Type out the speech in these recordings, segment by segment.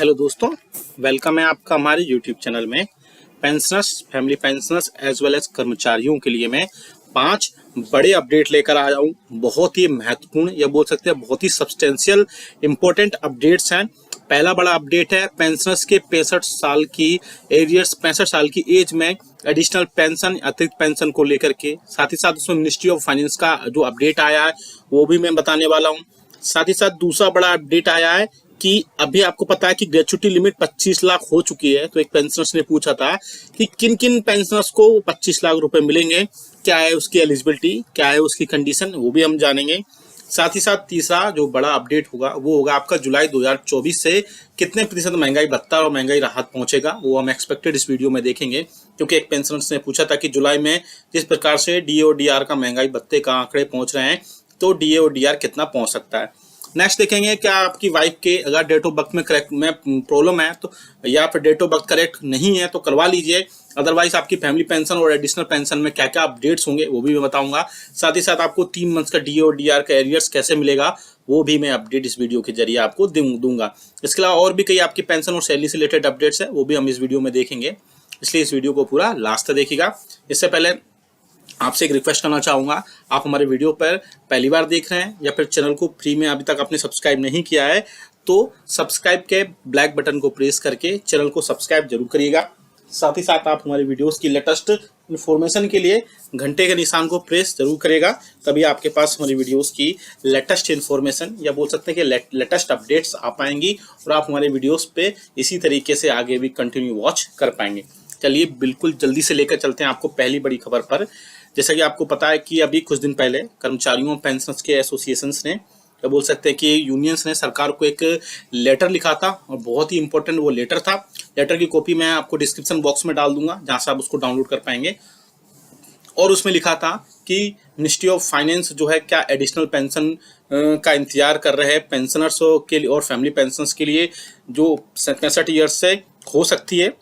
Hello दोस्तों, welcome है आपका हमारे यूट्यूब चैनल में। Pensioners, family pensioners as well as कर्मचारियों के लिए मैं 5 बड़े अपडेट लेकर आया हूँ। बहुत ही महत्वपूर्ण या बोल सकते हैं बहुत ही सब्सटेंशियल इंपॉर्टेंट अपडेट्स हैं। पहला बड़ा अपडेट है पेंशनर्स के 65 साल की एरियर्स 65 साल की एज में एडिशनल पेंशन अतिरिक्त पेंशन को लेकर के। साथ ही साथ उसमें मिनिस्ट्री ऑफ फाइनेंस का जो अपडेट आया है वो भी मैं बताने वाला हूँ। साथ ही साथ दूसरा बड़ा अपडेट आया है कि अभी आपको पता है कि ग्रेच्युटी लिमिट 25 लाख हो चुकी है। तो एक पेंशनर्स ने पूछा था कि किन किन पेंशनर्स को 25 लाख रुपए मिलेंगे, क्या है उसकी एलिजिबिलिटी, क्या है उसकी कंडीशन, वो भी हम जानेंगे। साथ ही साथ तीसरा जो बड़ा अपडेट होगा वो होगा आपका जुलाई 2024 से कितने प्रतिशत महंगाई भत्ता और महंगाई राहत पहुंचेगा, वो हम एक्सपेक्टेड इस वीडियो में देखेंगे। क्योंकि एक पेंशनर्स ने पूछा था कि जुलाई में जिस प्रकार से डीए और डीआर का महंगाई भत्ते का आंकड़े पहुंच रहे हैं तो डीए और डीआर कितना पहुंच सकता है। नेक्स्ट देखेंगे क्या आपकी वाइफ के अगर डेट ऑफ बर्थ में करेक्ट में प्रॉब्लम है तो या फिर डेट ऑफ बर्थ करेक्ट नहीं है तो करवा लीजिए। अदरवाइज आपकी फैमिली पेंशन और एडिशनल पेंशन में क्या क्या अपडेट्स होंगे वो भी मैं बताऊंगा। साथ ही साथ आपको 3 मंथ्स का डीए और डीआर का एरियर्स कैसे मिलेगा वो भी मैं अपडेट इस वीडियो के जरिए आपको दूंगा। इसके अलावा और भी कई आपकी पेंशन और सैलरी से रिलेटेड अपडेट्स है वो भी हम इस वीडियो में देखेंगे, इसलिए इस वीडियो को पूरा लास्ट तक देखिएगा। इससे पहले आपसे एक रिक्वेस्ट करना चाहूँगा, आप हमारे वीडियो पर पहली बार देख रहे हैं या फिर चैनल को फ्री में अभी तक आपने सब्सक्राइब नहीं किया है तो सब्सक्राइब के ब्लैक बटन को प्रेस करके चैनल को सब्सक्राइब जरूर करिएगा। साथ ही साथ आप हमारे वीडियोस की लेटेस्ट इन्फॉर्मेशन के लिए घंटे के निशान को प्रेस जरूर करेगा, तभी आपके पास हमारी वीडियोस की लेटेस्ट इन्फॉर्मेशन या बोल सकते हैं कि लेटेस्ट अपडेट्स आ पाएंगी और आप हमारे वीडियोस पे इसी तरीके से आगे भी कंटिन्यू वॉच कर पाएंगे। चलिए बिल्कुल जल्दी से लेकर चलते हैं आपको पहली बड़ी खबर पर। जैसा कि आपको पता है कि अभी कुछ दिन पहले कर्मचारियों पेंशनर्स के एसोसिएशंस ने या बोल सकते हैं कि यूनियंस ने सरकार को एक लेटर लिखा था और बहुत ही इंपॉर्टेंट वो लेटर था। लेटर की कॉपी मैं आपको डिस्क्रिप्शन बॉक्स में डाल दूंगा जहां से आप उसको डाउनलोड कर पाएंगे। और उसमें लिखा था कि मिनिस्ट्री ऑफ फाइनेंस जो है क्या एडिशनल पेंशन का इंतजार कर रहे हैं पेंशनर्स के लिए और फैमिली पेंशनर्स के लिए जो 65 ईयर्स से हो सकती है,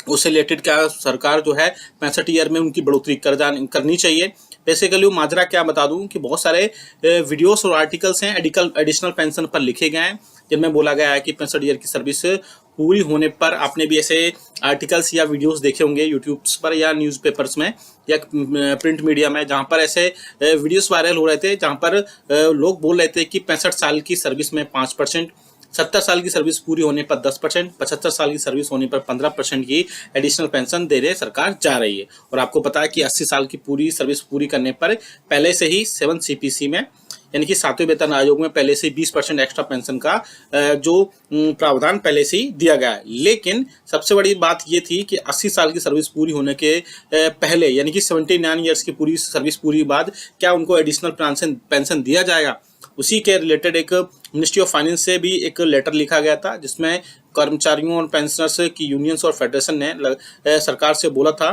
उससे रिलेटेड क्या सरकार जो है 65 ईयर में उनकी बढ़ोतरी करनी चाहिए। बेसिकली वो माजरा क्या बता दूं कि बहुत सारे वीडियोस और आर्टिकल्स हैं एडिशनल पेंशन पर लिखे गए हैं जिनमें बोला गया है कि 65 ईयर की सर्विस पूरी होने पर, आपने भी ऐसे आर्टिकल्स या वीडियोस देखे होंगे यूट्यूब पर या न्यूज़पेपर्स में या प्रिंट मीडिया में, जहां पर ऐसे वीडियोस वायरल हो रहे थे जहां पर लोग बोल रहे थे कि 65 साल की सर्विस में 5%, 70 साल की सर्विस पूरी होने पर 10%, 75 साल की सर्विस होने पर 15% की एडिशनल पेंशन देने सरकार जा रही है। और आपको पता है कि 80 साल की पूरी सर्विस पूरी करने पर पहले से ही 7 CPC में यानी कि 7वें वेतन आयोग में पहले से 20% एक्स्ट्रा पेंशन का जो प्रावधान पहले से ही दिया गया है। लेकिन सबसे बड़ी बात ये थी कि 80 साल की सर्विस पूरी होने के पहले यानी कि 79 ईयर्स की पूरी सर्विस पूरी बाद क्या उनको एडिशनल पेंशन दिया जाएगा। उसी के रिलेटेड एक मिनिस्ट्री ऑफ फाइनेंस से भी एक लेटर लिखा गया था जिसमें कर्मचारियों और पेंशनर्स की यूनियंस और फेडरेशन ने सरकार से बोला था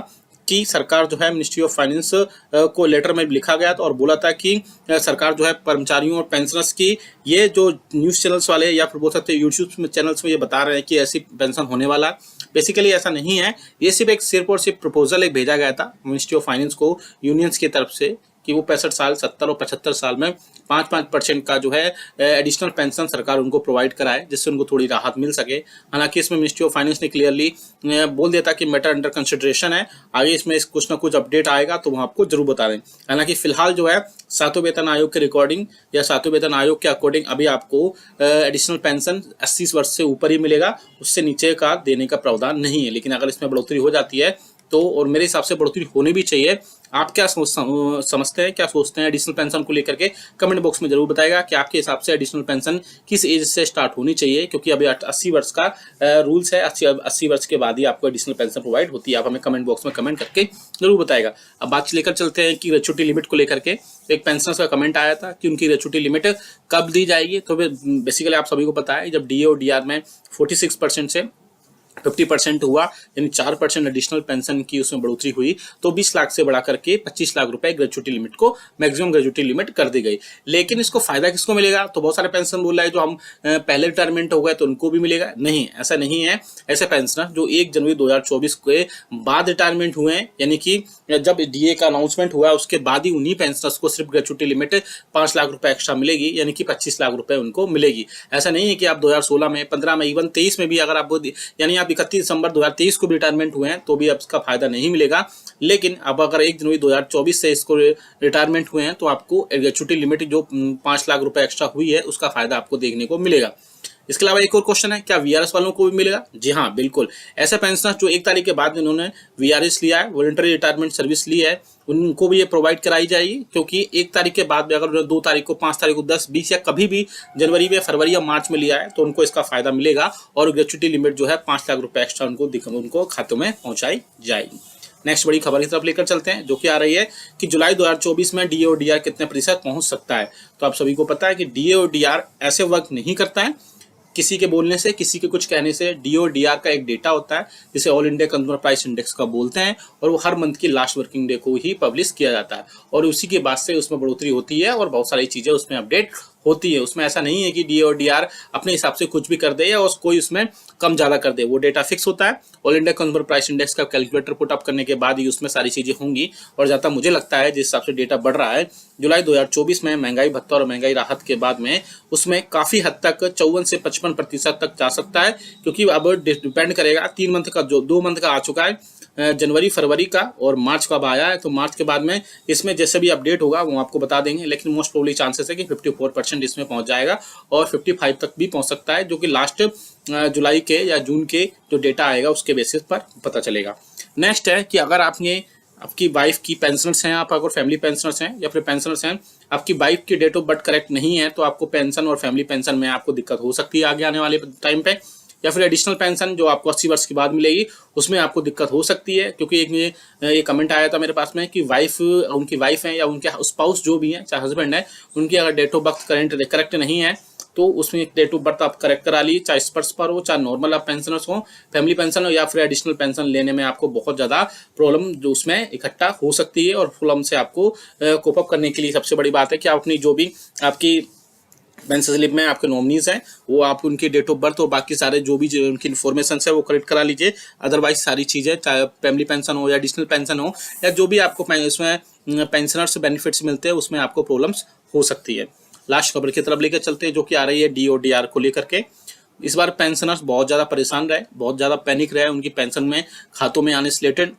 कि सरकार जो है मिनिस्ट्री ऑफ फाइनेंस को लेटर में लिखा गया था और बोला था कि सरकार जो है कर्मचारियों और पेंशनर्स की ये जो न्यूज़ चैनल्स वाले या फिर बोल सकते हैं यूट्यूब चैनल्स में ये बता रहे हैं कि ऐसी पेंशन होने वाला है, बेसिकली ऐसा नहीं है। ये सिर्फ और सिर्फ प्रपोजल एक भेजा गया था मिनिस्ट्री ऑफ फाइनेंस को यूनियंस की तरफ से कि वो 65 साल, 70 और 75 साल में 5% का जो है एडिशनल पेंशन सरकार उनको प्रोवाइड कराए जिससे उनको थोड़ी राहत मिल सके। हालांकि इसमें मिनिस्ट्री ऑफ फाइनेंस ने क्लियरली बोल दिया था कि मैटर अंडर कंसिडरेशन है, आगे इसमें कुछ ना कुछ अपडेट आएगा तो वो आपको जरूर बता दें। हालांकि फिलहाल जो है 7वें वेतन आयोग के रिकॉर्डिंग या 7वें वेतन आयोग के अकॉर्डिंग अभी आपको एडिशनल पेंशन 80 वर्ष से ऊपर ही मिलेगा, उससे नीचे का देने का प्रावधान नहीं है। लेकिन अगर इसमें बढ़ोतरी हो जाती है तो, और मेरे हिसाब से बढ़ोतरी होनी भी चाहिए। आप क्या समझते हैं, क्या सोचते हैं एडिशनल पेंशन को लेकर के, कमेंट बॉक्स में जरूर बताएगा कि आपके हिसाब से एडिशनल पेंशन किस एज से स्टार्ट होनी चाहिए। क्योंकि अभी 80 वर्ष का रूल्स है, 80 वर्ष के बाद ही आपको एडिशनल पेंशन प्रोवाइड होती है। आप हमें कमेंट बॉक्स में कमेंट करके जरूर बताएगा। अब बात लेकर चलते हैं कि ग्रेच्युटी लिमिट को लेकर के। एक पेंशनर्स का कमेंट आया था कि उनकी ग्रेच्युटी लिमिट कब दी जाएगी। तो बेसिकली आप सभी को पता है जब डीए और डीआर में 46% से 50% हुआ, यानी 4% एडिशनल पेंशन की उसमें बढ़ोतरी हुई, तो 20 लाख से बढ़ा करके 25 लाख रुपए ग्रेजुएटी लिमिट को मैक्सिमम ग्रेजुएटी लिमिट कर दी गई। लेकिन इसको फायदा किसको मिलेगा? तो बहुत सारे पेंशन बोल रहा है जो हम पहले रिटायरमेंट हो गए तो उनको भी मिलेगा। नहीं, ऐसा नहीं है। ऐसे पेंशनर जो 1 जनवरी 2024 के बाद रिटायरमेंट हुए हैं, यानी कि जब डीए का अनाउंसमेंट हुआ उसके बाद ही उन्हीं पेंशनर्स को सिर्फ ग्रेजुएटी लिमिट 5 लाख रुपए एक्स्ट्रा मिलेगी, यानी कि 25 लाख रुपए उनको मिलेगी। ऐसा नहीं है कि आप 2016 में, 15 में, इवन 23 में भी अगर आप, यानी आप 31 दिसंबर 2023 को भी रिटायरमेंट हुए हैं तो भी अब इसका फायदा नहीं मिलेगा। लेकिन अब अगर 1 जनवरी 2024 से इसको रिटायरमेंट हुए हैं तो आपको ग्रेजुएटी लिमिट जो 5 लाख रुपए एक्स्ट्रा हुई है उसका फायदा आपको देखने को मिलेगा। इसके अलावा एक और क्वेश्चन है, क्या वीआरएस वालों को भी मिलेगा? जी हाँ, बिल्कुल। ऐसे पेंशनर जो 1 तारीख के बाद इन्होंने वीआरएस लिया है, वॉलंटरी रिटायरमेंट सर्विस ली है, उनको भी ये प्रोवाइड कराई जाएगी। क्योंकि 1 तारीख के बाद भी अगर 2 तारीख को, 5 तारीख को, 10, 20 या कभी भी जनवरी में, फरवरी या मार्च में लिया है तो उनको इसका फायदा मिलेगा और ग्रेजुएटी लिमिट जो है 5 लाख रुपए एक्स्ट्रा उनको खातों में पहुंचाई जाएगी। नेक्स्ट बड़ी खबर की तरफ लेकर चलते हैं, जो कि आ रही है कि जुलाई 2024 में डीए और डीआर कितने प्रतिशत पहुंच सकता है। तो आप सभी को पता है कि डीए और डीआर ऐसे वर्क नहीं करता है किसी के बोलने से, किसी के कुछ कहने से। डीओ डीआर का एक डेटा होता है जिसे all India consumer price index का बोलते हैं, और वो हर मंथ की लास्ट वर्किंग डे को ही पब्लिश किया जाता है और उसी के बाद से उसमें बढ़ोतरी होती है और बहुत सारी चीजें उसमें अपडेट होती है। उसमें ऐसा नहीं है कि डी और डीआर अपने हिसाब से कुछ भी कर दे या कोई उसमें कम ज्यादा कर दे। वो डेटा फिक्स होता है। All India consumer price index का कैलकुलेटर पुट अप करने के बाद ही उसमें सारी चीजें होंगी। और जहाँ तक मुझे लगता है जिस हिसाब से डेटा बढ़ रहा है, जुलाई 2024 में महंगाई भत्ता और महंगाई राहत के बाद में उसमें काफी हद तक 54 से 55% तक जा सकता है। क्योंकि अब डिपेंड करेगा 3 मंथ का, जो 2 मंथ का आ चुका है, जनवरी, फरवरी का, और मार्च का अब आया है। तो मार्च के बाद में इसमें जैसे भी अपडेट होगा वो आपको बता देंगे। लेकिन मोस्ट प्रोबेबली चांसेस है कि 54% इसमें पहुंच जाएगा और 55 तक भी पहुंच सकता है, जो कि लास्ट जुलाई के या जून के जो डेटा आएगा उसके बेसिस पर पता चलेगा। नेक्स्ट है कि अगर आपकी वाइफ की पेंशनर्स हैं, आप अगर फैमिली पेंशनर्स हैं या फिर पेंशनर्स हैं, आपकी वाइफ की डेट ऑफ बर्थ करेक्ट नहीं है तो आपको पेंशन और फैमिली पेंशन में आपको दिक्कत हो सकती है आगे आने वाले टाइम पे। या फिर एडिशनल पेंशन जो आपको 80 वर्ष के बाद मिलेगी उसमें आपको दिक्कत हो सकती है। क्योंकि एक कमेंट आया था मेरे पास में कि उनकी वाइफ है या उनके स्पाउस जो भी है, चाहे हस्बैंड है, उनकी अगर डेट ऑफ बर्थ करेक्ट नहीं है तो उसमें डेट ऑफ बर्थ आप करेक्ट करा लीजिए, चाहे स्पर्श पर हो, चाहे नॉर्मल आप पेंशनर्स हो, फैमिली पेंशन हो या फिर एडिशनल पेंशन लेने में आपको बहुत ज़्यादा प्रॉब्लम जो उसमें इकट्ठा हो सकती है। और प्रॉब्लम से आपको कोप अप करने के लिए सबसे बड़ी बात है कि आप अपनी जो भी आपकी पेंशन स्लिप में आपके नॉमिनीज हैं वो आप उनकी डेट ऑफ बर्थ और बाकी सारे जो भी उनकी इन्फॉर्मेशन है वो करेक्ट करा लीजिए। अदरवाइज सारी चीज़ें, चाहे फैमिली पेंशन हो या एडिशनल पेंशन हो या जो भी आपको इसमें पेंशनर्स बेनिफिट्स मिलते हैं उसमें आपको प्रॉब्लम्स हो सकती है। लास्ट खबर की तरफ लेकर चलते हैं, जो कि आ रही है डी और डीआर को लेकर के। इस बार पेंशनर्स बहुत ज़्यादा परेशान रहे, बहुत ज़्यादा पैनिक रहे उनकी पेंशन में खातों में आने से रिलेटेड।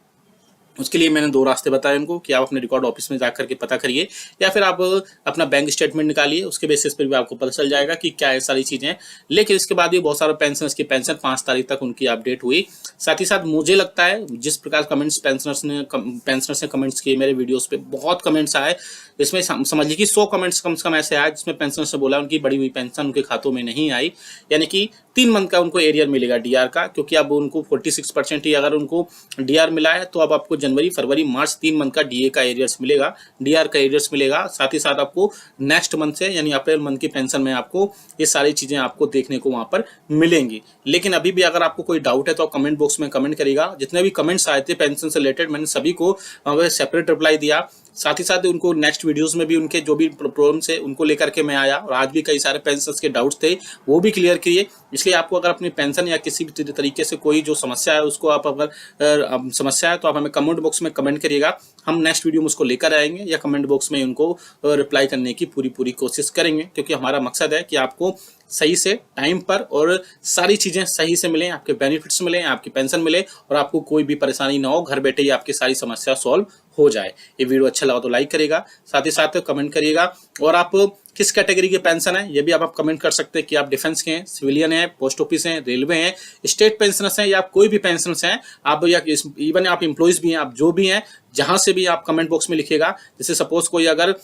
उसके लिए मैंने 2 रास्ते बताए उनको कि आप अपने रिकॉर्ड ऑफिस में जाकर के पता करिए या फिर आप अपना बैंक स्टेटमेंट निकालिए, उसके बेसिस पर भी आपको पता चल जाएगा कि क्या है सारी चीज़ें। लेकिन इसके बाद भी बहुत सारे पेंशनर्स की पेंशन 5 तारीख तक उनकी अपडेट हुई। साथ ही साथ मुझे लगता है जिस प्रकार कमेंट्स पेंशनर्स ने कमेंट्स किए मेरे वीडियोस पे, बहुत कमेंट्स आए। इसमें समझ लीजिए कि 100 कमेंट्स कम से कम ऐसे आए जिसमें पेंशनर्स ने बोला उनकी बढ़ी हुई पेंशन उनके खातों में नहीं आई, यानी कि 3 मंथ का उनको एरियर मिलेगा डीआर का। क्योंकि अब उनको 46% ही अगर उनको डीआर मिला है तो अब आपको जनवरी, फरवरी, मार्च 3 मंथ का डीए का एरियर्स मिलेगा, डीआर का एरियर्स मिलेगा। साथ ही साथ आपको नेक्स्ट मंथ से यानी अप्रैल मंथ की पेंशन में आपको ये सारी चीजें आपको देखने को वहां पर मिलेंगी। लेकिन अभी भी अगर आपको कोई डाउट है तो आप कमेंट बॉक्स में कमेंट करिएगा। जितने भी कमेंट्स आए थे पेंशन से रिलेटेड मैंने सभी को सेपरेट रिप्लाई दिया। साथ ही साथ उनको नेक्स्ट वीडियोस में भी उनके जो भी प्रॉब्लम्स है उनको लेकर के मैं आया और आज भी कई सारे पेंशनर्स के डाउट्स थे वो भी क्लियर किए। इसलिए आपको अगर अपनी पेंशन या किसी भी तरीके से कोई जो समस्या है उसको आप अगर समस्या है तो आप हमें कमेंट बॉक्स में कमेंट करिएगा। हम नेक्स्ट वीडियो में उसको लेकर आएंगे या कमेंट बॉक्स में उनको रिप्लाई करने की पूरी कोशिश करेंगे। क्योंकि हमारा मकसद है कि आपको सही से टाइम पर और सारी चीजें सही से मिलें, आपके बेनिफिट्स मिलें, आपकी पेंशन मिले और आपको कोई भी परेशानी ना हो, घर बैठे ही आपकी सारी समस्या सॉल्व हो जाए। ये वीडियो अच्छा लगा तो लाइक करिएगा, साथ ही साथ कमेंट करिएगा। और आप किस कैटेगरी के पेंशन है ये भी आप कमेंट कर सकते हैं कि आप डिफेंस के हैं, सिविलियन हैं, पोस्ट ऑफिस हैं, रेलवे हैं, स्टेट पेंशनर्स हैं या कोई भी पेंशनर्स हैं आप, या इवन आप एम्प्लॉइज भी हैं, आप जो भी हैं जहां से भी आप कमेंट बॉक्स में लिखिएगा। जैसे सपोज कोई अगर